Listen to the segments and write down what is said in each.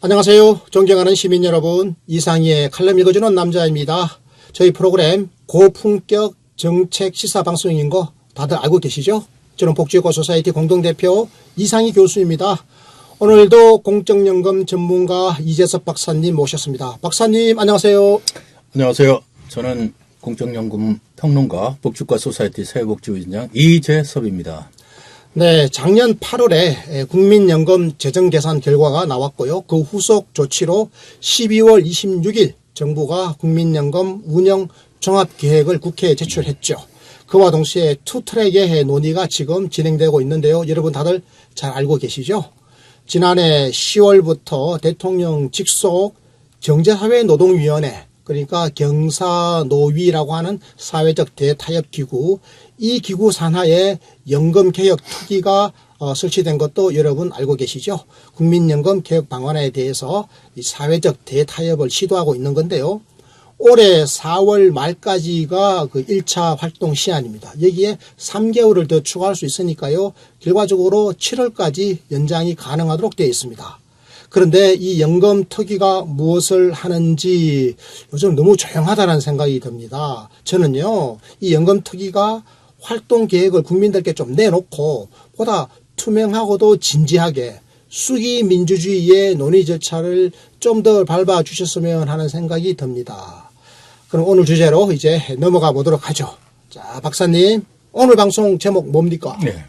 안녕하세요. 존경하는 시민 여러분, 이상희의 칼럼 읽어주는 남자입니다. 저희 프로그램 고품격 정책 시사 방송인 거 다들 알고 계시죠? 저는 복지효과 소사이티 공동대표 이상희 교수입니다. 오늘도 공적연금 전문가 이재섭 박사님 모셨습니다. 박사님 안녕하세요. 안녕하세요. 저는 공적연금 평론가 복지효과 소사이티 사회복지위원장 이재섭입니다. 네, 작년 8월에 국민연금 재정계산 결과가 나왔고요. 그 후속 조치로 12월 26일 정부가 국민연금 운영 종합계획을 국회에 제출했죠. 그와 동시에 투트랙의 논의가 지금 진행되고 있는데요. 여러분 다들 잘 알고 계시죠? 지난해 10월부터 대통령 직속 경제사회노동위원회, 그러니까 경사노위라고 하는 사회적 대타협기구, 이 기구 산하에 연금개혁 특위가 설치된 것도 여러분 알고 계시죠? 국민연금 개혁 방안에 대해서 이 사회적 대타협을 시도하고 있는 건데요. 올해 4월 말까지가 그 1차 활동 시한입니다. 여기에 3개월을 더 추가할 수 있으니까요. 결과적으로 7월까지 연장이 가능하도록 되어 있습니다. 그런데 이 연금특위가 무엇을 하는지 요즘 너무 조용하다는 생각이 듭니다. 저는요, 이 연금특위가 활동 계획을 국민들께 좀 내놓고 보다 투명하고도 진지하게 수기 민주주의의 논의 절차를 좀 더 밟아 주셨으면 하는 생각이 듭니다. 그럼 오늘 주제로 이제 넘어가 보도록 하죠. 자, 박사님, 오늘 방송 제목 뭡니까? 네.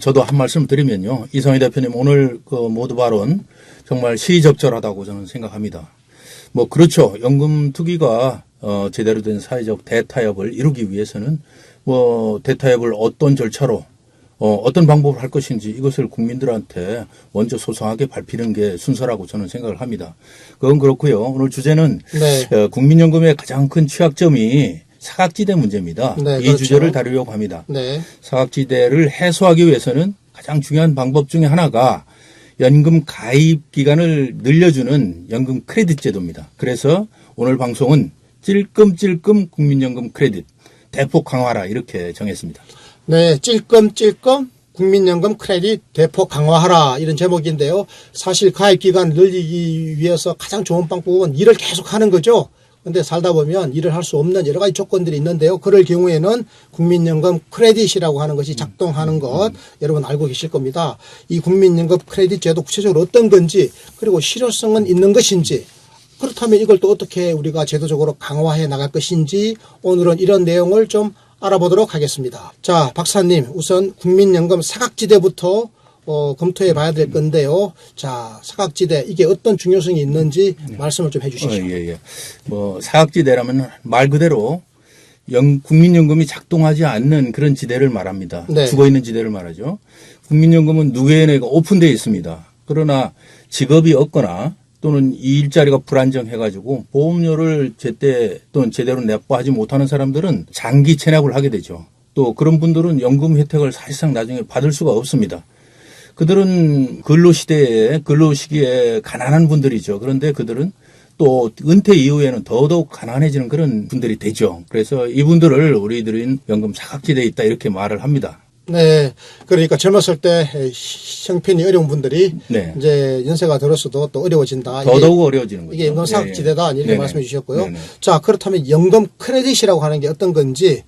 저도 한 말씀 드리면요. 이상희 대표님 오늘 그 모두 발언 정말 시의적절하다고 저는 생각합니다. 뭐 그렇죠. 연금특위가 제대로 된 사회적 대타협을 이루기 위해서는 뭐 대타협을 어떤 절차로 어떤 방법을 할 것인지 이것을 국민들한테 먼저 소상하게 밝히는 게 순서라고 저는 생각을 합니다. 그건 그렇고요. 오늘 주제는 네. 국민연금의 가장 큰 취약점이 사각지대 문제입니다. 네, 이 그렇죠. 주제를 다루려고 합니다. 네. 사각지대를 해소하기 위해서는 가장 중요한 방법 중에 하나가 연금 가입 기간을 늘려주는 연금 크레딧 제도입니다. 그래서 오늘 방송은 찔끔찔끔 국민연금 크레딧 대폭 강화라 이렇게 정했습니다. 네, 찔끔찔끔 국민연금 크레딧 대폭 강화하라 이런 제목인데요. 사실 가입기간 늘리기 위해서 가장 좋은 방법은 일을 계속하는 거죠. 근데 살다 보면 일을 할 수 없는 여러 가지 조건들이 있는데요. 그럴 경우에는 국민연금 크레딧이라고 하는 것이 작동하는 것 여러분 알고 계실 겁니다. 이 국민연금 크레딧 제도 구체적으로 어떤 건지, 그리고 실효성은 있는 것인지, 그렇다면 이걸 또 어떻게 우리가 제도적으로 강화해 나갈 것인지 오늘은 이런 내용을 좀 알아보도록 하겠습니다. 자, 박사님, 우선 국민연금 사각지대부터 검토해 봐야 될 건데요. 자, 사각지대, 이게 어떤 중요성이 있는지 말씀을 좀 해 주시죠. 예. 뭐, 사각지대라면 말 그대로 국민연금이 작동하지 않는 그런 지대를 말합니다. 네. 죽어 있는 지대를 말하죠. 국민연금은 누구에게 오픈되어 있습니다. 그러나 직업이 없거나 또는 이 일자리가 불안정해가지고 보험료를 제때 또는 제대로 납부하지 못하는 사람들은 장기 체납을 하게 되죠. 또 그런 분들은 연금 혜택을 사실상 나중에 받을 수가 없습니다. 그들은 근로시기에 가난한 분들이죠. 그런데 그들은 또 은퇴 이후에는 더더욱 가난해지는 그런 분들이 되죠. 그래서 이분들을 우리들은 연금 사각지대에 있다 이렇게 말을 합니다. 네. 그러니까 젊었을 때 형편이 어려운 분들이 네. 이제 연세가 들었어도 또 어려워진다. 더더욱 어려워지는 거죠. 이게 연금 사각지대다 이렇게 네네. 말씀해 주셨고요. 네네. 자, 그렇다면 연금 크레딧이라고 하는 게 어떤 건지,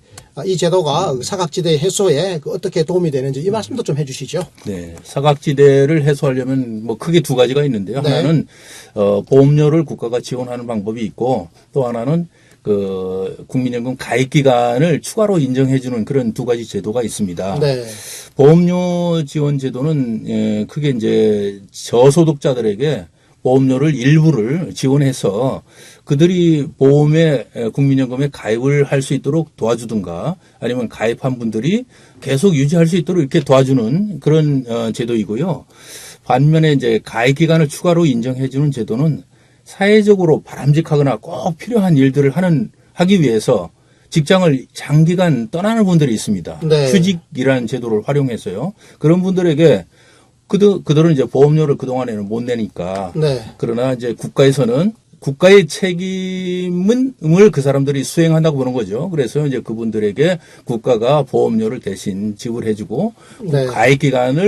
이 제도가 사각지대 해소에 어떻게 도움이 되는지 이 말씀도 좀 해 주시죠. 네. 사각지대를 해소하려면 뭐 크게 두 가지가 있는데요. 네. 하나는 보험료를 국가가 지원하는 방법이 있고, 또 하나는 국민연금 가입 기간을 추가로 인정해 주는 그런 두 가지 제도가 있습니다. 네. 보험료 지원 제도는 크게 이제 저소득자들에게 보험료를 일부를 지원해서 그들이 국민연금에 가입을 할 수 있도록 도와주든가 아니면 가입한 분들이 계속 유지할 수 있도록 이렇게 도와주는 그런 제도이고요. 반면에 이제 가입 기간을 추가로 인정해 주는 제도는 사회적으로 바람직하거나 꼭 필요한 일들을 하기 위해서 직장을 장기간 떠나는 분들이 있습니다. 네. 휴직이라는 제도를 활용해서요. 그런 분들에게 그들은 이제 보험료를 그동안에는 못 내니까. 네. 그러나 이제 국가에서는 국가의 책임을 그 사람들이 수행한다고 보는 거죠. 그래서 이제 그분들에게 국가가 보험료를 대신 지불해주고 네.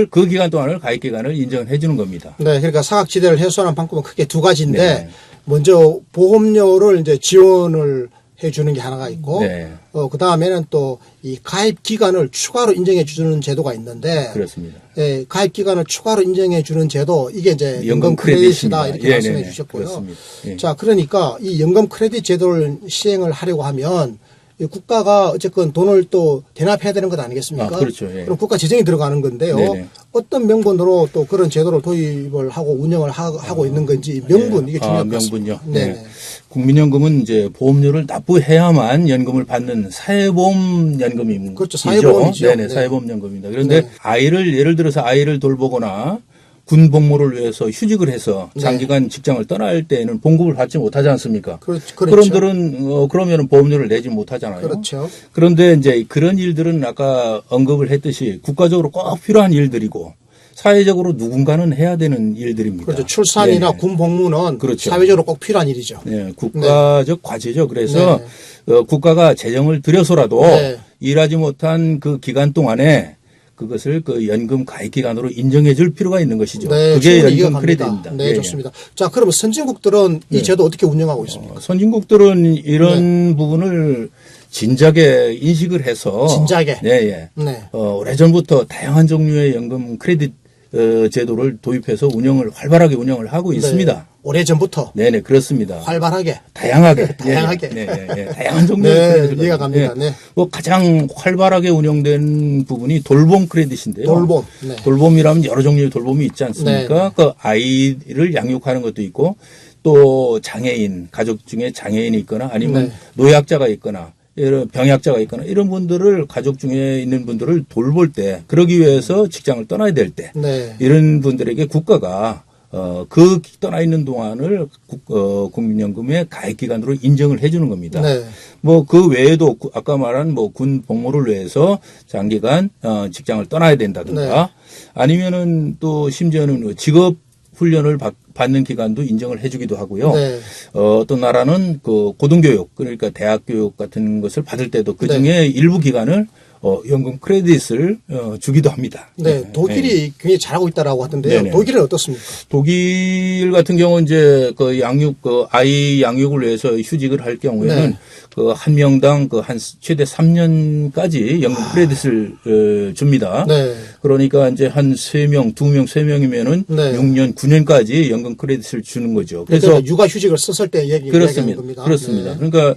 그 기간 동안을 가입 기간을 인정해 주는 겁니다. 네, 그러니까 사각지대를 해소하는 방법은 크게 두 가지인데 네. 먼저 보험료를 이제 지원을 해주는 게 하나가 있고, 네. 그 다음에는 또 이 가입 기간을 추가로 인정해 주는 제도가 있는데, 그렇습니다. 예, 가입 기간을 추가로 인정해 주는 제도 이게 이제 연금 크레딧이다 이렇게 말씀해 주셨고요. 그렇습니다. 예. 자, 그러니까 이 연금 크레딧 제도를 시행을 하려고 하면 이 국가가 어쨌건 돈을 또 대납해야 되는 것 아니겠습니까? 아, 그렇죠. 예. 그럼 국가 재정이 들어가는 건데요. 네네. 어떤 명분으로 또 그런 제도를 도입을 하고 운영을 하고 있는 건지 명분 이게 중요할 것 같습니다. 명분요. 네네. 네. 국민연금은 이제 보험료를 납부해야만 연금을 받는 사회보험연금입니다. 그렇죠. 사회보험이죠. 네네, 네. 사회보험연금입니다. 그런데 네. 예를 들어서 아이를 돌보거나 군 복무를 위해서 휴직을 해서 네. 장기간 직장을 떠날 때에는 봉급을 받지 못하지 않습니까? 그렇죠. 그럼들은 그러면 보험료를 내지 못하잖아요. 그렇죠. 그런데 이제 그런 일들은 아까 언급을 했듯이 국가적으로 꼭 필요한 일들이고 사회적으로 누군가는 해야 되는 일들입니다. 그렇죠. 출산이나 네. 군 복무는 그렇죠. 사회적으로 꼭 필요한 일이죠. 네, 국가적 과제죠. 그래서 네. 국가가 재정을 들여서라도 네. 일하지 못한 그 기간 동안에 그것을 그 연금 가입 기간으로 인정해 줄 필요가 있는 것이죠. 네, 그게 충분히 연금 이해갑니다. 크레딧입니다. 네, 예, 예. 좋습니다. 자, 그러면 선진국들은 이 제도 어떻게 운영하고 있습니까? 선진국들은 이런 부분을 진작에 인식을 해서 진작에? 네, 예. 네. 오래전부터 다양한 종류의 연금 크레딧 제도를 도입해서 활발하게 운영을 하고 있습니다. 오래전부터 네네, 그렇습니다. 활발하게. 다양하게. 다양하게. 네, 네, 네. 다양한 종류의 네, 크레딧을 이해가 갑니다. 네. 가장 활발하게 운영된 부분이 돌봄 크레딧인데요. 돌봄. 네. 돌봄이라면 여러 종류의 돌봄이 있지 않습니까? 네. 그 아이를 양육하는 것도 있고 또 장애인, 가족 중에 장애인이 있거나 아니면 네. 노약자가 있거나 이런 병약자가 있거나 이런 분들을 가족 중에 있는 분들을 돌볼 때 그러기 위해서 직장을 떠나야 될 때 네. 이런 분들에게 국가가 그 떠나 있는 동안을 국민연금의 가입 기간으로 인정을 해주는 겁니다. 네. 뭐 그 외에도 아까 말한 뭐 군 복무를 위해서 장기간 직장을 떠나야 된다든가 네. 아니면은 또 심지어는 직업 훈련을 받는 기간도 인정을 해주기도 하고요. 네. 어떤 나라는 그 고등교육 그러니까 대학 교육 같은 것을 받을 때도 그 중에 일부 기간을 연금 크레딧을 주기도 합니다. 네. 독일이 굉장히 잘하고 있다라고 하던데요. 네네. 독일은 어떻습니까? 독일 같은 경우는 이제 그 아이 양육을 위해서 휴직을 할 경우에는 네. 그 한 명당 그 한 최대 3년까지 연금 크레딧을 줍니다. 네. 그러니까 이제 한 3명, 2명, 3명이면은 네. 6년, 9년까지 연금 크레딧을 주는 거죠. 그래서 그래서 육아휴직을 썼을 때 얘기하는 그렇습니다. 겁니다. 그렇습니다. 네. 그러니까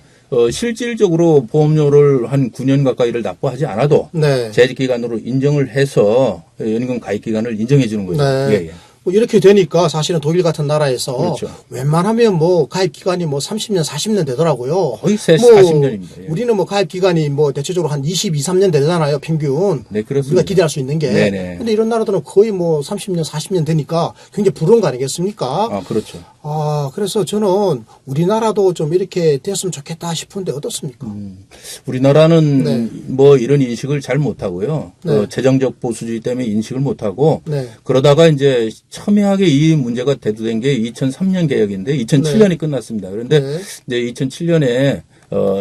실질적으로 보험료를 한 9년 가까이를 납부하지 않아도 네. 재직 기간으로 인정을 해서 연금 가입 기간을 인정해 주는 거죠. 네. 예, 예. 뭐 이렇게 되니까 사실은 독일 같은 나라에서 그렇죠. 웬만하면 뭐 가입 기간이 뭐 30년, 40년 되더라고요. 거의 뭐 40년입니다. 예. 우리는 뭐 가입 기간이 뭐 대체적으로 한 22, 3년 되잖아요, 평균. 네, 그렇습니다. 우리가 기대할 수 있는 게. 네네. 근데 이런 나라들은 거의 뭐 30년, 40년 되니까 굉장히 부러운 거 아니겠습니까? 아, 그렇죠. 그래서 저는 우리나라도 좀 이렇게 됐으면 좋겠다 싶은데 어떻습니까? 우리나라는 네. 뭐 이런 인식을 잘 못하고요. 네. 재정적 보수주의 때문에 인식을 못하고 네. 그러다가 이제 첨예하게 이 문제가 대두된 게 2003년 개혁인데 2007년이 끝났습니다. 그런데 네. 이제 2007년에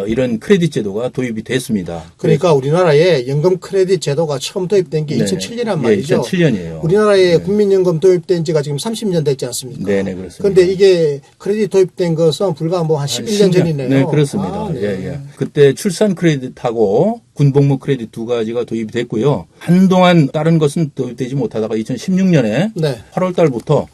이런 크레딧 제도가 도입이 됐습니다. 그러니까 우리나라에 연금 크레딧 제도가 처음 도입된 게 네. 2007년이란 예, 말이죠. 2007년이에요. 우리나라에 국민연금 도입된 지가 지금 30년 됐지 않습니까? 네네, 그렇습니다. 그런데 이게 크레딧 도입된 것은 불과 뭐 한 11년 전이네요. 네, 그렇습니다. 네. 예, 예. 그때 출산 크레딧하고 군복무 크레딧 두 가지가 도입이 됐고요. 한동안 다른 것은 도입되지 못하다가 2016년에 네. 8월 달부터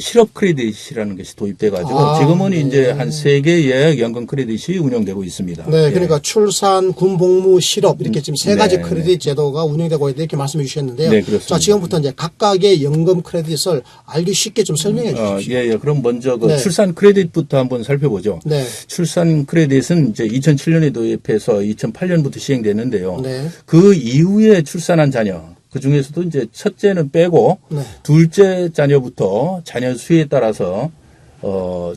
실업 크레딧이라는 것이 도입돼가지고 지금은 네. 이제 한 3개의 연금 크레딧이 운영되고 있습니다. 네, 예. 그러니까 출산, 군복무, 실업 이렇게 지금 세 가지 네, 크레딧 제도가 운영되고 있다 이렇게 말씀해 주셨는데요. 네, 그렇습니다. 자, 지금부터 이제 각각의 연금 크레딧을 알기 쉽게 좀 설명해 주십시오. 예, 예. 그럼 먼저 그 네. 출산 크레딧부터 한번 살펴보죠. 네. 출산 크레딧은 이제 2007년에 도입해서 2008년부터 시행됐는데요. 네. 그 이후에 출산한 자녀, 그 중에서도 이제 첫째는 빼고 네. 둘째 자녀부터 자녀 수에 따라서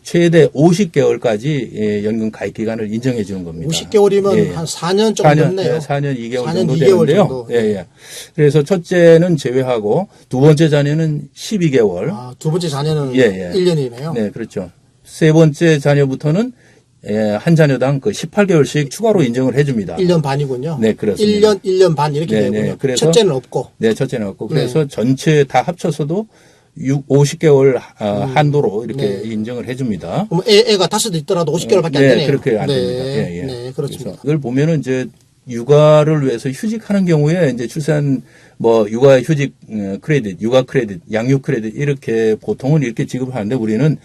최대 50개월까지 연금 가입 기간을 인정해 주는 겁니다. 50개월이면 예, 예. 한 4년 정도 됐네요. 4년 2개월 4년 정도 2개월 되는데요. 정도. 예, 예. 그래서 첫째는 제외하고 두 번째 자녀는 12개월. 두 번째 자녀는 예, 예. 1년이네요. 네, 그렇죠. 세 번째 자녀부터는 한 자녀당 그 18개월씩 추가로 인정을 해줍니다. 1년 반이군요. 네, 그렇습니다. 1년 반 이렇게 네, 되군요. 네. 그래서 첫째는 없고. 네, 첫째는 없고. 그래서 전체 다 합쳐서도 50개월 한도로 이렇게 네. 인정을 해줍니다. 그럼 애가 5 있더라도 50개월밖에 안 네, 되네요. 그렇게 안 네. 됩니다. 예, 예. 네, 그렇습니다. 이걸 보면은 이제 육아를 위해서 휴직하는 경우에 이제 출산 육아 휴직 크레딧, 육아 크레딧, 양육 크레딧 이렇게 보통은 이렇게 지급을 하는데 우리는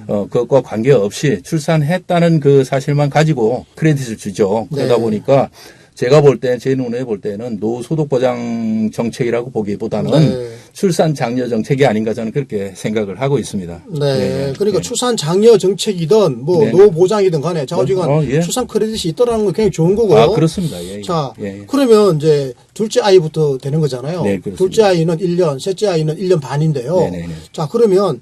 그것과 관계없이 출산했다는 그 사실만 가지고 크레딧을 주죠. 그러다 네. 보니까 제가 볼 때, 제 눈에 볼 때는 노소득보장 정책이라고 보기보다는 네. 출산 장려 정책이 아닌가 저는 그렇게 생각을 하고 있습니다. 네. 그러니까 네. 출산 장려 정책이든 네. 노보장이든 간에 자우지간 예. 출산 크레딧이 있더라는 건 굉장히 좋은 거고요. 아, 그렇습니다. 예, 예. 자, 예, 예. 그러면 이제 둘째 아이부터 되는 거잖아요. 네, 그렇습니다. 둘째 아이는 1년, 셋째 아이는 1년 반인데요. 네, 네, 네. 자, 그러면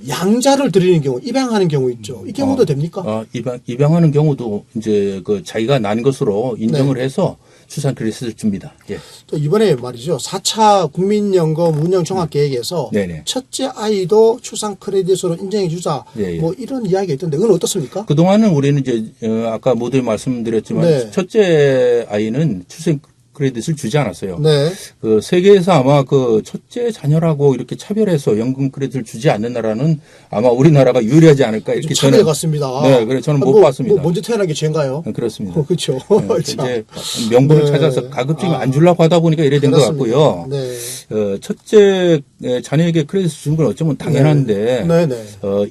양자를 드리는 경우, 입양하는 경우 있죠. 이 경우도 됩니까? 입양하는 경우도 이제 그 자기가 난 것으로 인정을 해서 출산 크레딧을 줍니다. 예. 또 이번에 말이죠. 4차 국민연금 운영 종합계획에서 네네. 첫째 아이도 출산 크레딧으로 인정해 주자. 예, 예. 뭐 이런 이야기가 있던데 그건 어떻습니까? 그동안은 우리는 이제 아까 모두 말씀드렸지만 네. 첫째 아이는 출산 크레딧을 주지 않았어요. 네. 그 세계에서 아마 그 첫째 자녀라고 이렇게 차별해서 연금 크레딧을 주지 않는 나라는 아마 우리나라가 유리하지 않을까 이렇게 차별 저는 같습니다. 네, 그래 저는 못 봤습니다. 먼저 태어난 게 죄인가요? 그렇습니다. 그렇죠. 네, 이제 명분을 네. 찾아서 가급적이면 안 주려고 하다 보니까 이래 된 것 그렇습니다. 같고요. 네. 첫째 자녀에게 크레딧을 주는 건 어쩌면 당연한데 네, 네.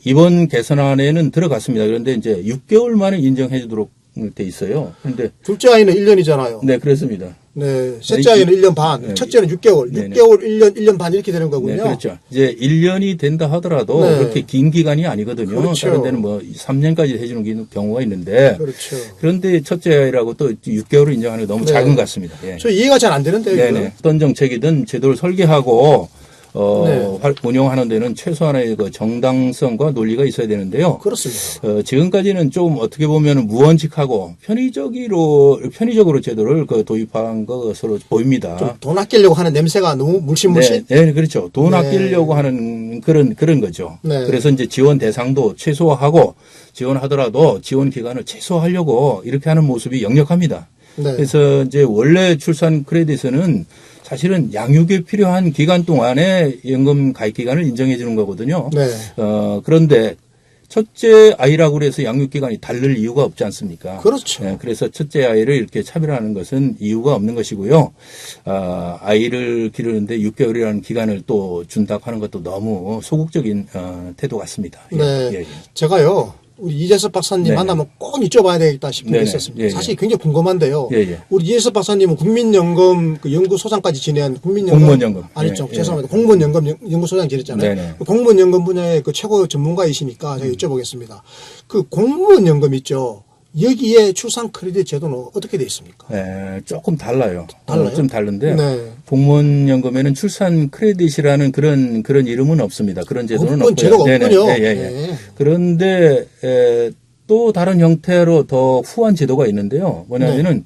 이번 개선안에는 들어갔습니다. 그런데 이제 6개월 만에 인정해 주도록 돼 있어요. 그런데 둘째 아이는 1년이잖아요. 네, 그렇습니다. 네. 셋째 아이는 1년 반, 네. 첫째는 6개월, 네, 네. 6개월, 1년, 1년 반 이렇게 되는 거군요. 네, 그렇죠. 이제 1년이 된다 하더라도 네. 그렇게 긴 기간이 아니거든요. 그렇죠. 다른 데는 뭐 3년까지 해주는 경우가 있는데 그렇죠. 그런데 첫째 아이라고 또 6개월을 인정하는 게 너무 네. 작은 것 같습니다. 예. 저 이해가 잘 안 되는데요. 이거는. 네네. 어떤 정책이든 제도를 설계하고 네. 운영하는 데는 최소한의 그 정당성과 논리가 있어야 되는데요. 그렇습니다. 지금까지는 좀 어떻게 보면 무언직하고 편의적으로 제도를 그 도입한 것으로 보입니다. 좀 돈 아끼려고 하는 냄새가 너무 물씬물씬. 네, 그렇죠. 돈 네. 아끼려고 하는 그런 거죠. 네. 그래서 이제 지원 대상도 최소화하고 지원하더라도 지원 기간을 최소화하려고 이렇게 하는 모습이 역력합니다. 네. 그래서 이제 원래 출산 크레딧은 사실은 양육에 필요한 기간 동안에 연금 가입 기간을 인정해 주는 거거든요. 네. 그런데 첫째 아이라고 그래서 양육 기간이 다를 이유가 없지 않습니까? 그렇죠. 네, 그래서 첫째 아이를 이렇게 차별하는 것은 이유가 없는 것이고요. 아이를 기르는데 6개월이라는 기간을 또 준다고 하는 것도 너무 소극적인 태도 같습니다. 예, 네. 예, 예. 제가요. 우리 이재섭 박사님 네. 만나면 꼭 여쭤봐야 되겠다 싶은 게 네네. 있었습니다. 예, 예. 사실 굉장히 궁금한데요. 예, 예. 우리 이재섭 박사님은 국민연금 그 연구소장까지 지낸 공무원연금. 아니죠. 예, 죄송합니다. 공무원연금 연구소장 지냈잖아요. 네네. 그 공무원연금 분야의 그 최고 전문가이시니까 제가 여쭤보겠습니다. 그 공무원연금 있죠. 여기에 출산 크레딧 제도는 어떻게 돼 있습니까? 네, 조금 달라요. 달라요? 좀 다른데 네. 공무원연금에는 출산 크레딧이라는 그런 이름은 없습니다. 그런 제도는 없군, 없고요. 제도가 네네. 없군요. 예, 예, 예. 네. 그런데 또 다른 형태로 더 후한 제도가 있는데요. 뭐냐면은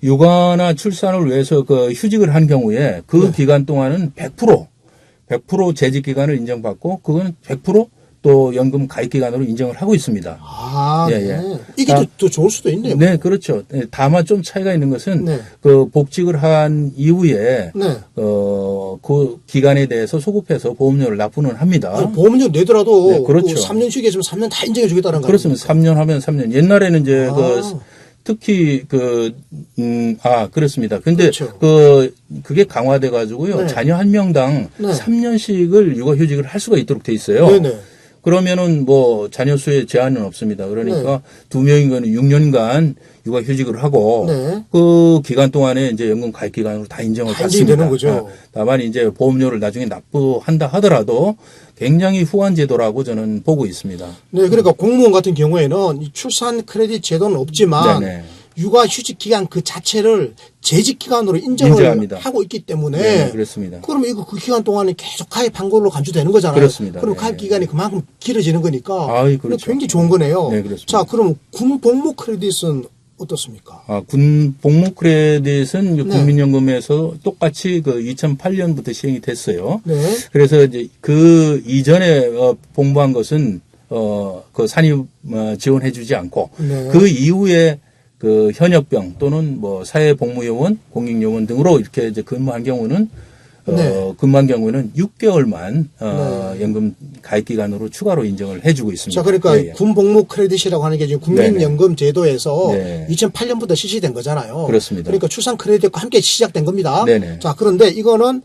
육아나 출산을 위해서 그 휴직을 한 경우에 그 기간 동안은 100% 재직 기간을 인정받고 그거는 100% 또 연금 가입 기간으로 인정을 하고 있습니다. 아, 예, 네. 예. 이게 더 좋을 수도 있네요. 네, 그렇죠. 네, 다만 좀 차이가 있는 것은 네. 그 복직을 한 이후에 네. 그 기간에 대해서 소급해서 보험료를 납부는 합니다. 아니, 보험료 내더라도 네, 그렇죠. 3년 쉬게 했으면 3년 다 인정해 주겠다는 거예요. 그렇습니다. 3년 하면 3년. 옛날에는 이제 아. 특히 그렇습니다. 근데 그렇죠. 그게 강화돼 가지고요. 네. 자녀 한 명당 네. 3년씩을 육아휴직을 할 수가 있도록 돼 있어요. 네네. 그러면은 뭐 자녀 수에 제한은 없습니다. 그러니까 두 명이면 6년간 육아휴직을 하고 네. 그 기간 동안에 이제 연금 가입 기간으로 다 인정을 다 받습니다. 인정되는 거죠. 다만 이제 보험료를 나중에 납부한다 하더라도 굉장히 후한 제도라고 저는 보고 있습니다. 네, 그러니까 공무원 같은 경우에는 이 출산 크레딧 제도는 없지만 네네. 육아 휴직 기간 그 자체를 재직 기간으로 인정을 인정합니다. 하고 있기 때문에 네, 그렇습니다. 그러면 이거 그 기간 동안에 계속 가입한 걸로 간주되는 거잖아요. 그렇습니다. 그럼 네. 가입 기간이 그만큼 길어지는 거니까 아이, 그렇죠. 굉장히 좋은 거네요. 네, 그렇습니다. 자, 그럼 군 복무 크레딧은 어떻습니까? 군 복무 크레딧은 네. 국민연금에서 똑같이 그 2008년부터 시행이 됐어요. 네. 그래서 이제 그 이전에 복무한 것은 그 산입 지원해주지 않고 네. 그 이후에 그 현역병 또는 뭐 사회복무요원, 공익요원 등으로 이렇게 이제 근무한 경우는 네. 근무한 경우에는 6개월만 네. 연금 가입 기간으로 추가로 인정을 해주고 있습니다. 자, 그러니까 예, 예. 군복무 크레딧이라고 하는 게 지금 국민연금 제도에서 네. 2008년부터 실시된 거잖아요. 그렇습니다. 그러니까 출산 크레딧과 함께 시작된 겁니다. 네네. 자, 그런데 이거는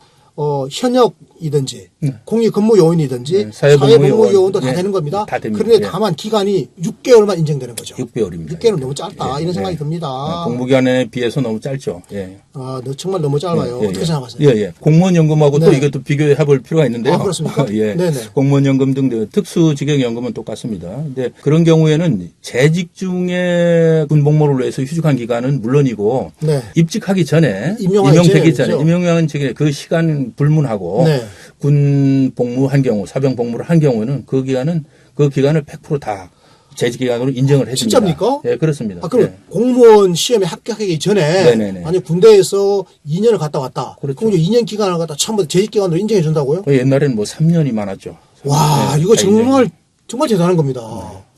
현역이든지 공익 근무 요원이든지 네, 사회복무 요원도 다 네, 되는 겁니다. 다 됩니다. 그런데 예. 다만 기간이 6개월만 인정되는 거죠. 6개월입니다. 6개월은 너무 짧다 이런 생각이 예. 듭니다. 복무기간에 비해서 너무 짧죠. 예. 아, 너 정말 너무 짧아요. 예, 어떻게 예. 생각하세요? 예, 예. 공무원연금하고 또 네. 이것도 비교해 볼 필요가 있는데요. 아, 그렇습니까? 예. 네네. 공무원연금 등 특수직역연금은 똑같습니다. 근데 그런 경우에는 재직 중에 군복무를 위해서 휴직한 기간은 물론이고 네. 입직하기 전에 임용하기 전에 전에, 임용한 전에 그 시간 불문하고 네. 군 복무한 경우 사병 복무를 한 경우에는 그 기간을 100% 다 재직 기간으로 인정을 해줍니다. 진짜입니까? 예, 그렇습니다. 아, 그럼 예. 공무원 시험에 합격하기 전에 네네네. 만약 군대에서 2년을 갔다 왔다. 그렇죠. 그럼 2년 기간을 갖다 처음부터 재직 기간으로 인정해 준다고요? 옛날에는 뭐 3년이 많았죠. 와, 네, 이거 다 정말 대단한 겁니다.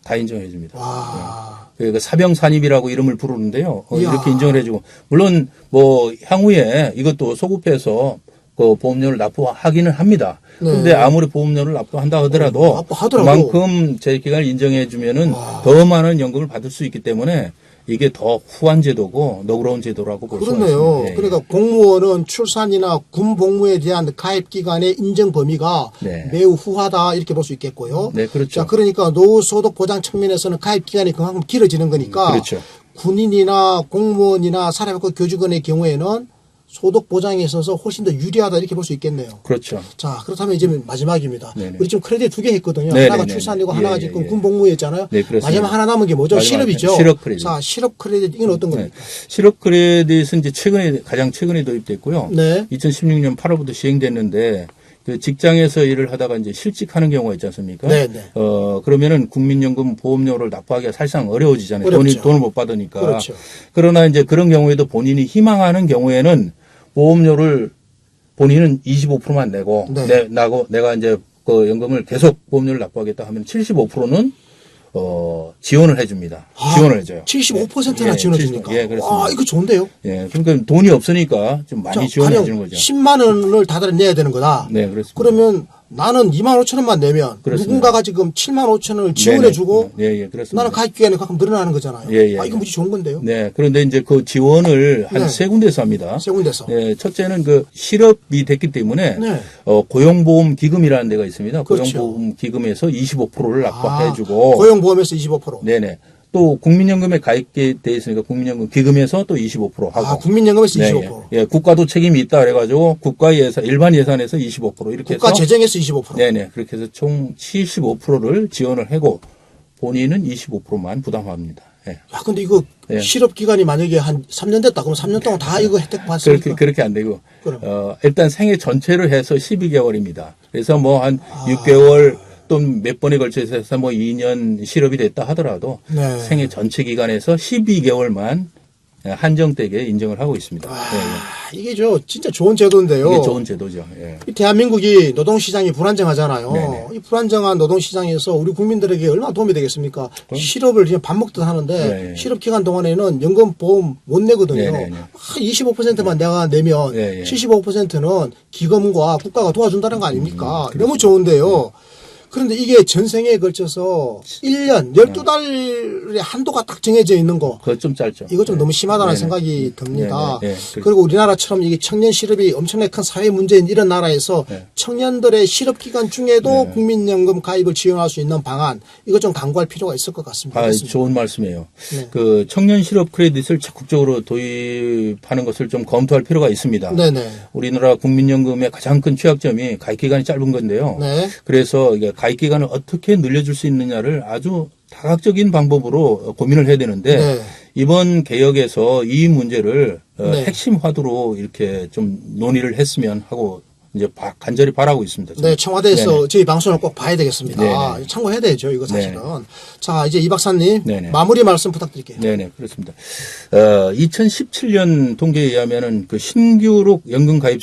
다 인정해 줍니다. 와. 그 사병 산입이라고 이름을 부르는데요. 이야. 이렇게 인정을 해주고 물론 뭐 향후에 이것도 소급해서 그 보험료를 납부하기는 합니다. 네. 그런데 아무리 보험료를 납부한다 하더라도 납부하더라도. 그만큼 재직 기간을 인정해 주면은 더 많은 연금을 받을 수 있기 때문에 이게 더 후한 제도고 너그러운 제도라고 볼 수가 그렇네요. 있습니다. 예, 예. 그러니까 공무원은 출산이나 군 복무에 대한 가입 기간의 인정 범위가 네. 매우 후하다 이렇게 볼 수 있겠고요. 네, 그렇죠. 자, 그러니까 노후소득 보장 측면에서는 가입 기간이 그만큼 길어지는 거니까 그렇죠. 군인이나 공무원이나 사립학교 교직원의 경우에는 소득 보장에 있어서 훨씬 더 유리하다 이렇게 볼 수 있겠네요. 그렇죠. 자, 그렇다면 이제 마지막입니다. 네네. 우리 지금 크레딧 2개 했거든요. 네네네네. 하나가 출산이고 하나가 예, 지금 예. 군 복무였잖아요. 네, 그렇습니다. 마지막 하나 남은 게 뭐죠? 마지막 실업이죠. 실업 크레딧. 자, 실업 크레딧 이건 어떤 겁니까? 실업 크레딧은 이제 가장 최근에 도입됐고요. 네. 2016년 8월부터 시행됐는데 그 직장에서 일을 하다가 이제 실직하는 경우가 있지 않습니까? 네, 네. 그러면은 국민연금 보험료를 납부하기가 사실상 어려워지잖아요. 어렵죠. 돈을 못 받으니까. 그렇죠. 그러나 이제 그런 경우에도 본인이 희망하는 경우에는 보험료를 본인은 25%만 내고 네. 내가 이제 그 연금을 계속 보험료를 납부하겠다 하면 75%는 지원을 해줍니다. 지원을 해줘요. 75%나 예, 지원해 줍니까? 예, 그렇습니다. 아, 이거 좋은데요? 예, 그러니까 돈이 없으니까 좀 많이 지원해 주는 거죠. 10만 원을 다들 내야 되는 거다. 네, 그렇습니다. 그러면 나는 2만 5천 원만 내면 그렇습니다. 누군가가 지금 7만 5천 원을 지원해 주고 네, 예, 그렇습니다. 나는 가입 기간이 가끔 늘어나는 거잖아요. 예, 예, 아, 이거 무지 좋은 건데요? 네, 그런데 이제 그 지원을 한 네. 세 군데서 합니다. 세 군데서. 네, 첫째는 그 실업이 됐기 때문에 네. 고용보험 기금이라는 데가 있습니다. 그렇죠. 고용보험 기금에서 25%를 납부해주고, 고용보험에서 25%. 네네. 또 국민연금에 가입돼 있으니까 국민연금 기금에서 또 25% 하고. 아, 국민연금에서 네, 25%. 예, 국가도 책임이 있다 그래가지고 국가 예산, 일반 예산에서 25% 이렇게 국가 해서. 재정에서 25%. 네네. 그렇게 해서 총 75%를 지원을 하고 본인은 25%만 부담합니다. 예. 야, 근데 이거 예. 실업 기간이 만약에 한 3년 됐다. 그럼 3년 동안 다 이거 혜택 받습니까? 그렇게 안 되고. 그럼. 일단 생애 전체를 해서 12개월입니다. 그래서 뭐 한 6개월 또 몇 번에 걸쳐서 해서 뭐 2년 실업이 됐다 하더라도 네. 생애 전체 기간에서 12개월만 한정되게 인정을 하고 있습니다. 이게 진짜 좋은 제도인데요. 이게 좋은 제도죠. 예. 이 대한민국이 노동시장이 불안정하잖아요. 네네. 이 불안정한 노동시장에서 우리 국민들에게 얼마나 도움이 되겠습니까? 실업을 그냥 밥 먹듯 하는데 네. 실업 기간 동안에는 연금 보험 못 내거든요. 네네네. 25%만 내가 내면 네. 75%는 기금과 국가가 도와준다는 거 아닙니까? 그렇죠. 너무 좋은데요. 그런데 이게 전생에 걸쳐서 1년, 12달의 한도가 딱 정해져 있는 거. 그거 좀 짧죠. 이거 좀 너무 심하다는 네네. 생각이 듭니다. 네네. 네. 그리고 우리나라처럼 이게 청년 실업이 엄청나게 큰 사회 문제인 이런 나라에서 네. 청년들의 실업 기간 중에도 국민연금 가입을 지원할 수 있는 방안, 이거 좀 강구할 필요가 있을 것 같습니다. 그렇습니다. 좋은 말씀이에요. 네. 그 청년 실업 크레딧을 적극적으로 도입하는 것을 좀 검토할 필요가 있습니다. 네네. 우리나라 국민연금의 가장 큰 취약점이 가입 기간이 짧은 건데요. 네. 그래서 이게 가입 기간을 어떻게 늘려줄 수 있느냐를 아주 다각적인 방법으로 고민을 해야 되는데 네. 이번 개혁에서 이 문제를 네. 핵심 화두로 이렇게 좀 논의를 했으면 하고 이제 간절히 바라고 있습니다. 저는. 네, 청와대에서 네네. 저희 방송을 꼭 봐야 되겠습니다. 네네. 참고해야 되죠, 이거 사실은. 네네. 자, 이제 이 박사님 네네. 마무리 말씀 부탁드릴게요. 네네, 그렇습니다. 2017년 통계에 의하면은 그 신규로 연금 가입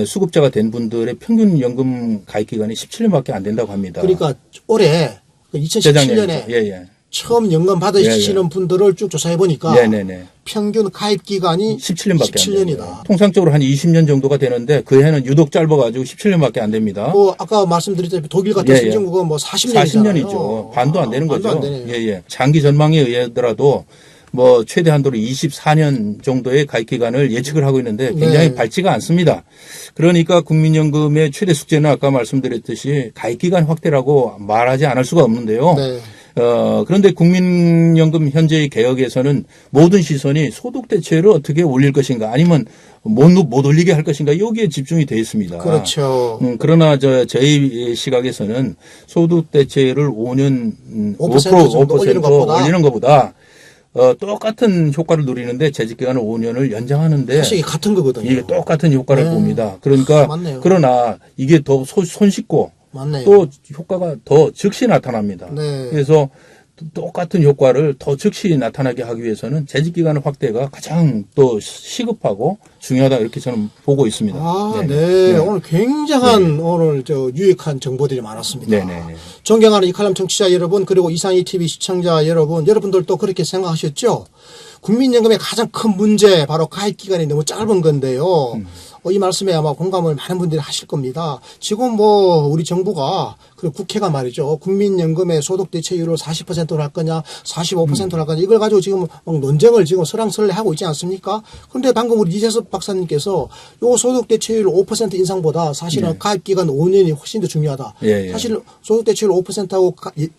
수급자가 된 분들의 평균 연금 가입 기간이 17년밖에 안 된다고 합니다. 그러니까 올해 2017년에 예, 예. 처음 연금 받으시는 분들을 쭉 조사해 보니까 네네네. 평균 가입 기간이 17년밖에 17년이다. 통상적으로 한 20년 정도가 되는데 그 해는 유독 짧아가지고 17년밖에 안 됩니다. 뭐 아까 말씀드렸다시피 독일 같은 선진국은 뭐 40년이잖아요. 40년이죠. 반도 안 되는 거죠. 반도 안 되네요. 예, 예. 장기 전망에 의하더라도 뭐 최대 한도로 24년 정도의 가입 기간을 예측을 하고 있는데 굉장히 네. 밝지가 않습니다. 그러니까 국민연금의 최대 숙제는 아까 말씀드렸듯이 가입 기간 확대라고 말하지 않을 수가 없는데요. 네. 그런데 국민연금 현재의 개혁에서는 모든 시선이 소득 대체를 어떻게 올릴 것인가 아니면 못 올리게 할 것인가 여기에 집중이 되어 있습니다. 그렇죠. 그러나 저희 시각에서는 소득 대체를 5년 5% 정도 올리는 것보다 똑같은 효과를 누리는데 재직 기간을 5년을 연장하는데 사실 이게 같은 거거든요. 이게 똑같은 효과를 네. 봅니다. 그러니까 맞네요. 그러나 이게 더 손쉽고 맞네요. 또 효과가 더 즉시 나타납니다. 네. 그래서 똑같은 효과를 더 즉시 나타나게 하기 위해서는 재직 기간 확대가 가장 또 시급하고 중요하다 이렇게 저는 보고 있습니다. 아, 네네. 네. 네. 오늘 굉장한 오늘 유익한 정보들이 많았습니다. 네네. 존경하는 이칼럼 청취자 여러분, 그리고 이상희 TV 시청자 여러분, 여러분들도 그렇게 생각하셨죠? 국민연금의 가장 큰 문제, 바로 가입 기간이 너무 짧은 건데요. 이 말씀에 아마 공감을 많은 분들이 하실 겁니다. 지금 뭐 우리 정부가 그리고 국회가 말이죠. 국민연금의 소득 대체율을 40%로 할 거냐, 45%로 할 거냐 이걸 가지고 지금 막 논쟁을 지금 설랑설레 하고 있지 않습니까? 그런데 방금 우리 이재섭 박사님께서 요 소득 대체율 5% 인상보다 사실은 네. 가입 기간 5년이 훨씬 더 중요하다. 예, 예. 사실 소득 대체율 5%하고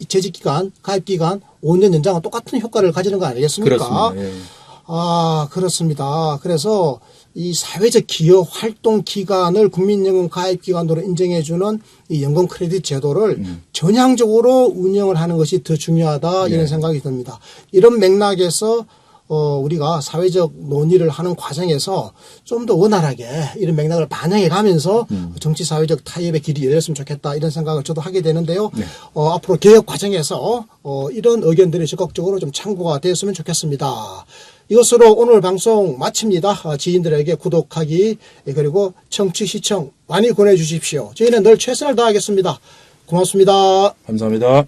재직 기간, 가입 기간 5년 연장은 똑같은 효과를 가지는 거 아니겠습니까? 그렇습니다. 예. 아, 그렇습니다. 그래서 이 사회적 기여 활동 기간을 국민연금 가입 기간으로 인정해주는 이 연금 크레딧 제도를 전향적으로 운영을 하는 것이 더 중요하다 이런 생각이 듭니다. 이런 맥락에서 우리가 사회적 논의를 하는 과정에서 좀 더 원활하게 이런 맥락을 반영해 가면서 정치 사회적 타협의 길이 열렸으면 좋겠다 이런 생각을 저도 하게 되는데요. 네. 앞으로 개혁 과정에서 이런 의견들이 적극적으로 좀 참고가 되었으면 좋겠습니다. 이것으로 오늘 방송 마칩니다. 지인들에게 구독하기 그리고 청취 시청 많이 권해 주십시오. 저희는 늘 최선을 다하겠습니다. 고맙습니다. 감사합니다.